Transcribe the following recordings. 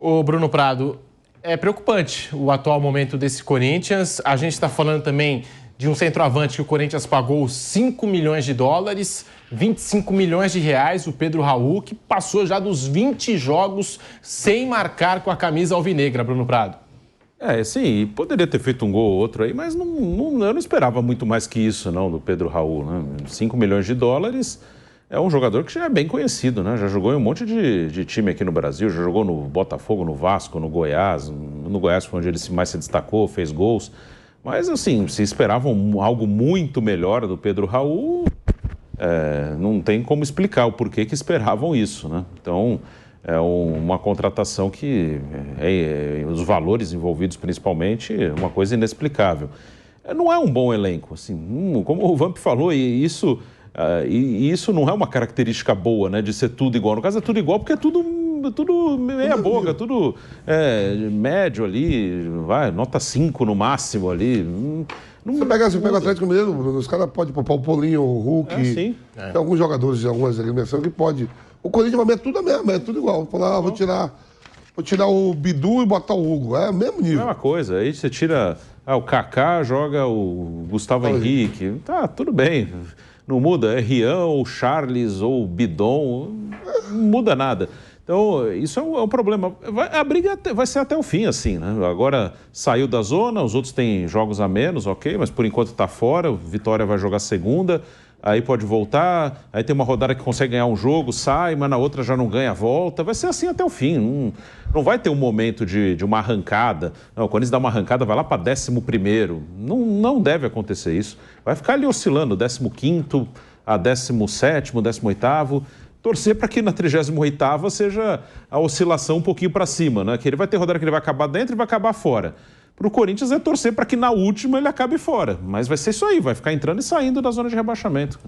Ô Bruno Prado, é preocupante o atual momento desse Corinthians. A gente está falando também de um centroavante que o Corinthians pagou 5 milhões de dólares, 25 milhões de reais, o Pedro Raul, que passou já dos 20 jogos sem marcar com a camisa alvinegra, Bruno Prado. Sim, poderia ter feito um gol ou outro aí, mas eu não esperava muito mais que isso, não, do Pedro Raul, né? 5 milhões de dólares, é um jogador que já é bem conhecido, né? Já jogou em um monte de time aqui no Brasil, já jogou no Botafogo, no Vasco, no Goiás. No Goiás foi onde ele mais se destacou, fez gols. Mas, assim, se esperavam algo muito melhor do Pedro Raul, não tem como explicar o porquê que esperavam isso, né? Então, é uma contratação que, os valores envolvidos principalmente, é uma coisa inexplicável. Não é um bom elenco, assim, como o Vamp falou, e isso não é uma característica boa, né, de ser tudo igual. No caso é tudo igual porque é tudo meia boca, tudo médio ali, nota 5 no máximo ali. Você pega o Atlético Mineiro, os caras podem poupar o Paulinho, o Hulk. Sim. Tem alguns jogadores de algumas eliminações que pode. O Corinthians vai tudo a mesma, é tudo igual. Falar, vou tirar o Bidu e botar o Hugo. É o mesmo nível. É uma coisa. Aí você tira o Kaká, joga o Gustavo Henrique. Tá, tudo bem. Não muda. É Rian, ou Charles, ou Bidon. Não muda nada. Então, isso é um problema. A briga vai ser até o fim, assim, né? Agora saiu da zona, os outros têm jogos a menos, ok, mas por enquanto está fora. O Vitória vai jogar segunda, aí pode voltar. Aí tem uma rodada que consegue ganhar um jogo, sai, mas na outra já não ganha, volta. Vai ser assim até o fim. Não vai ter um momento de uma arrancada. Não, quando eles dão uma arrancada, vai lá para 11º. Não deve acontecer isso. Vai ficar ali oscilando, 15º a 17º, 18º. Torcer para que na 38ª seja a oscilação um pouquinho para cima, né? Que ele vai ter rodada que ele vai acabar dentro e vai acabar fora. Para o Corinthians é torcer para que na última ele acabe fora. Mas vai ser isso aí, vai ficar entrando e saindo da zona de rebaixamento.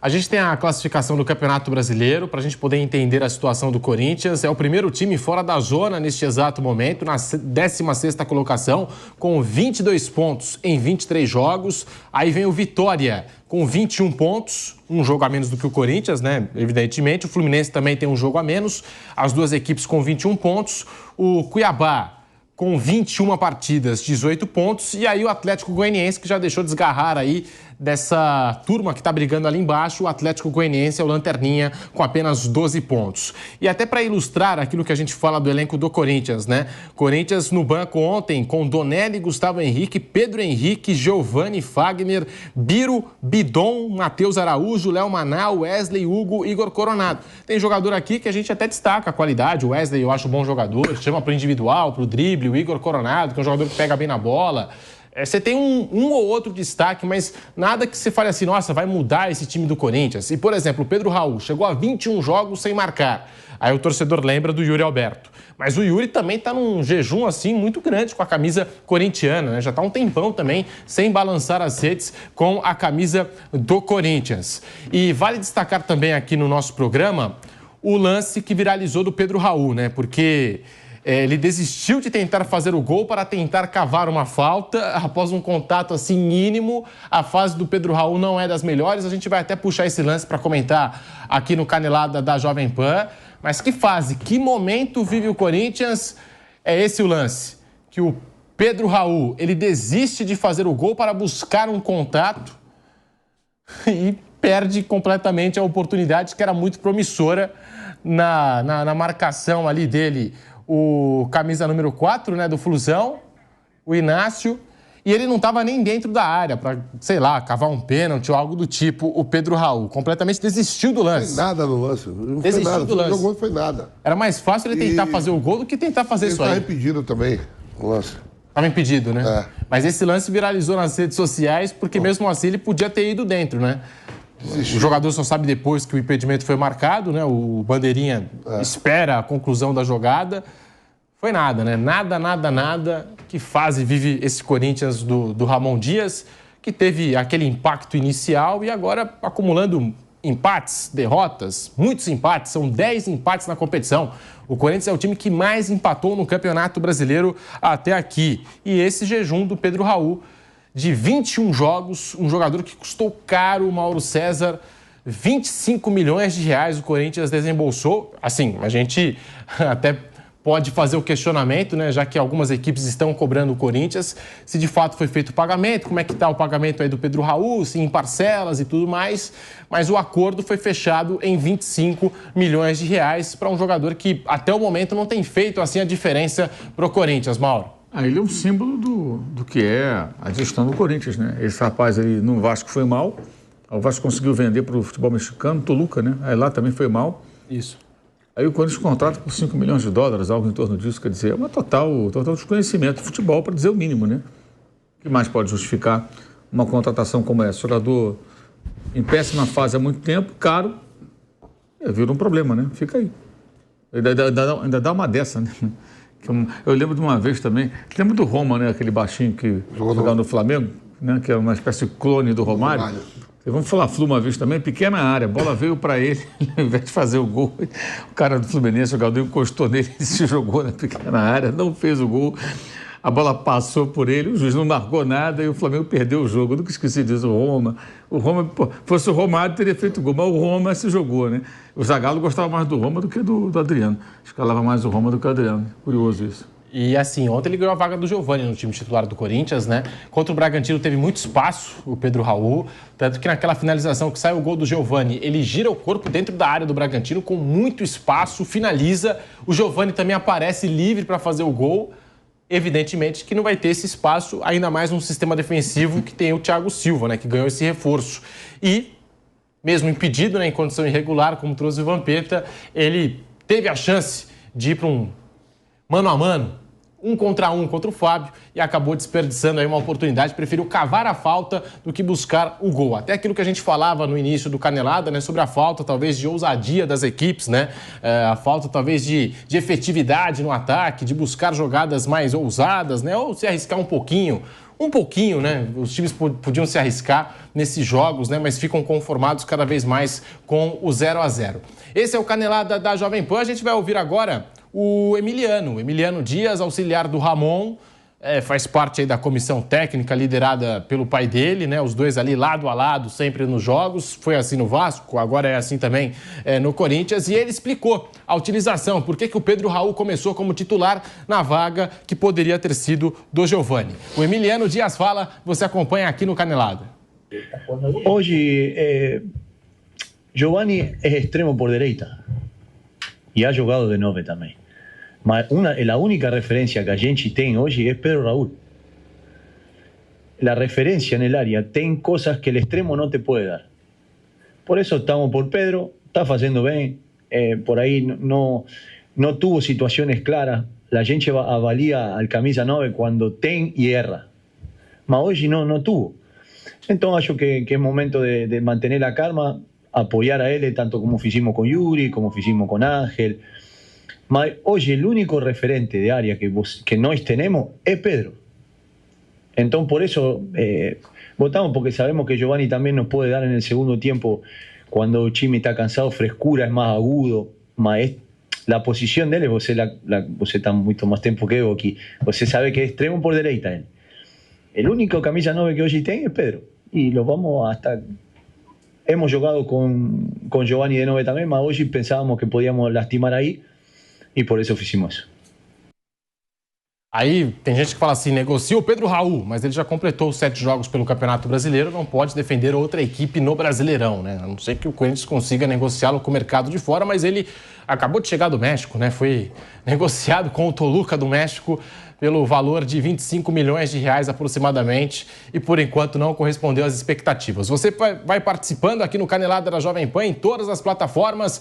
A gente tem a classificação do Campeonato Brasileiro, para a gente poder entender a situação do Corinthians. É o primeiro time fora da zona neste exato momento, na 16ª colocação, com 22 pontos em 23 jogos. Aí vem o Vitória, com 21 pontos, um jogo a menos do que o Corinthians, né? Evidentemente. O Fluminense também tem um jogo a menos, as duas equipes com 21 pontos. O Cuiabá, com 21 partidas, 18 pontos. E aí o Atlético Goianiense, que já deixou desgarrar aí dessa turma que está brigando ali embaixo. O Atlético Goianiense é o lanterninha com apenas 12 pontos. E até para ilustrar aquilo que a gente fala do elenco do Corinthians, né? Corinthians no banco ontem com Donelli, Gustavo Henrique, Pedro Henrique, Giovani, Fagner, Biro, Bidon, Matheus Araújo, Léo Maná, Wesley, Hugo, Igor Coronado. Tem jogador aqui que a gente até destaca a qualidade. O Wesley eu acho bom jogador, chama para o individual, para o drible. O Igor Coronado, que é um jogador que pega bem na bola. Você tem um ou outro destaque, mas nada que você fale assim, nossa, vai mudar esse time do Corinthians. E, por exemplo, o Pedro Raul chegou a 21 jogos sem marcar. Aí o torcedor lembra do Yuri Alberto. Mas o Yuri também está num jejum assim muito grande com a camisa corintiana, né? Já está um tempão também sem balançar as redes com a camisa do Corinthians. E vale destacar também aqui no nosso programa o lance que viralizou do Pedro Raul, né? Porque ele desistiu de tentar fazer o gol para tentar cavar uma falta após um contato assim mínimo. A fase do Pedro Raul não é das melhores. A gente vai até puxar esse lance para comentar aqui no Canelada da Jovem Pan. Mas que fase, que momento vive o Corinthians? É esse o lance, que o Pedro Raul, ele desiste de fazer o gol para buscar um contato e perde completamente a oportunidade que era muito promissora na marcação ali dele. O camisa número 4, né, do Flusão, o Inácio, e ele não estava nem dentro da área para, sei lá, cavar um pênalti ou algo do tipo. O Pedro Raul completamente desistiu do lance. Não foi nada no lance. Não desistiu foi nada. do lance. Não foi nada. Era mais fácil ele tentar fazer o gol do que tentar fazer isso aí. Ele estava impedido também, o lance. Estava impedido, né? É. Mas esse lance viralizou nas redes sociais porque mesmo assim ele podia ter ido dentro, né? Desistiu. O jogador só sabe depois que o impedimento foi marcado, né? O Bandeirinha espera a conclusão da jogada. Foi nada, né? Nada. Que fase vive esse Corinthians do Ramon Dias, que teve aquele impacto inicial e agora acumulando empates, derrotas, muitos empates, são 10 empates na competição. O Corinthians é o time que mais empatou no Campeonato Brasileiro até aqui. E esse jejum do Pedro Raul, de 21 jogos, um jogador que custou caro, o Mauro César, 25 milhões de reais o Corinthians desembolsou. Assim, a gente até pode fazer o questionamento, né, já que algumas equipes estão cobrando o Corinthians, se de fato foi feito o pagamento, como é que está o pagamento aí do Pedro Raul, se em parcelas e tudo mais, mas o acordo foi fechado em 25 milhões de reais para um jogador que até o momento não tem feito assim a diferença para o Corinthians, Mauro. Ele é um símbolo do que é a gestão do Corinthians, né? Esse rapaz aí no Vasco foi mal, o Vasco conseguiu vender para o futebol mexicano, Toluca, né? Aí lá também foi mal. Isso. Aí o Corinthians contrata por 5 milhões de dólares, algo em torno disso, quer dizer, é uma total desconhecimento de futebol, para dizer o mínimo, né? O que mais pode justificar uma contratação como essa? O jogador em péssima fase há muito tempo, caro, vira um problema, né? Fica aí. Ainda dá uma dessa, né? Eu lembro de uma vez também, lembro do Roma, né? Aquele baixinho que jogava no Flamengo, né? Que era uma espécie de clone do Romário. Vamos falar Flu uma vez também, pequena área, a bola veio para ele, ao invés de fazer o gol, o cara do Fluminense, o jogador encostou nele, ele se jogou na pequena área, não fez o gol, a bola passou por ele, o juiz não marcou nada e o Flamengo perdeu o jogo. Eu nunca esqueci disso, o Roma, fosse o Romário teria feito o gol, mas o Roma se jogou, né? O Zagallo gostava mais do Roma do que do Adriano, escalava mais o Roma do que o Adriano, curioso isso. E assim, ontem ele ganhou a vaga do Giovani no time titular do Corinthians, né? Contra o Bragantino teve muito espaço, o Pedro Raul, tanto que naquela finalização que sai o gol do Giovani, ele gira o corpo dentro da área do Bragantino com muito espaço, finaliza, o Giovani também aparece livre para fazer o gol, evidentemente que não vai ter esse espaço, ainda mais num sistema defensivo que tem o Thiago Silva, né? Que ganhou esse reforço. E, mesmo impedido, né, em condição irregular, como trouxe o Vampeta, ele teve a chance de ir para um mano a mano, um contra o Fábio, e acabou desperdiçando aí uma oportunidade, preferiu cavar a falta do que buscar o gol. Até aquilo que a gente falava no início do Canelada, né, sobre a falta talvez de ousadia das equipes, né, a falta talvez de efetividade no ataque, de buscar jogadas mais ousadas, né, ou se arriscar um pouquinho, né? Os times podiam se arriscar nesses jogos, né? Mas ficam conformados cada vez mais com o 0-0. Esse é o Canelada da Jovem Pan. A gente vai ouvir agora o Emiliano Dias, auxiliar do Ramon, faz parte aí da comissão técnica liderada pelo pai dele, né? Os dois ali lado a lado, sempre nos jogos. Foi assim no Vasco, agora é assim também no Corinthians. E ele explicou a utilização, por que o Pedro Raul começou como titular na vaga que poderia ter sido do Giovani. O Emiliano Dias fala, você acompanha aqui no Canelada. Hoje, Giovani é extremo por direita e ha jogado de 9 também. Mas la única referencia que a gente tem hoje es Pedro Raúl. La referencia en el área tem cosas que el extremo no te puede dar. Por eso estamos por Pedro, está haciendo bien, por ahí no tuvo situaciones claras. La gente avalía al camisa 9 cuando tem y erra. Mas hoje no tuvo. Entonces acho que es momento de mantener la calma, apoyar a él tanto como hicimos con Yuri, como hicimos con Ángel. Mas hoje el único referente de área que nós tenemos es Pedro. Entonces por eso votamos, porque sabemos que Giovani también nos puede dar en el segundo tiempo, cuando Chimi está cansado, frescura, es más agudo. Mas la posición de él, você está mucho más tiempo que yo aquí, você sabe que es extremo por derecha él. El único camisa 9 que hoy tiene es Pedro. Y lo vamos hasta... Hemos jugado con Giovani de 9 también, mas hoy pensábamos que podíamos lastimar ahí. E por isso fizemos isso. Aí tem gente que fala assim, negocia o Pedro Raul, mas ele já completou 7 jogos pelo Campeonato Brasileiro, não pode defender outra equipe no Brasileirão, né? A não ser que o Corinthians consiga negociá-lo com o mercado de fora, mas ele acabou de chegar do México, né? Foi negociado com o Toluca do México pelo valor de 25 milhões de reais aproximadamente e, por enquanto, não correspondeu às expectativas. Você vai participando aqui no Canelada da Jovem Pan em todas as plataformas.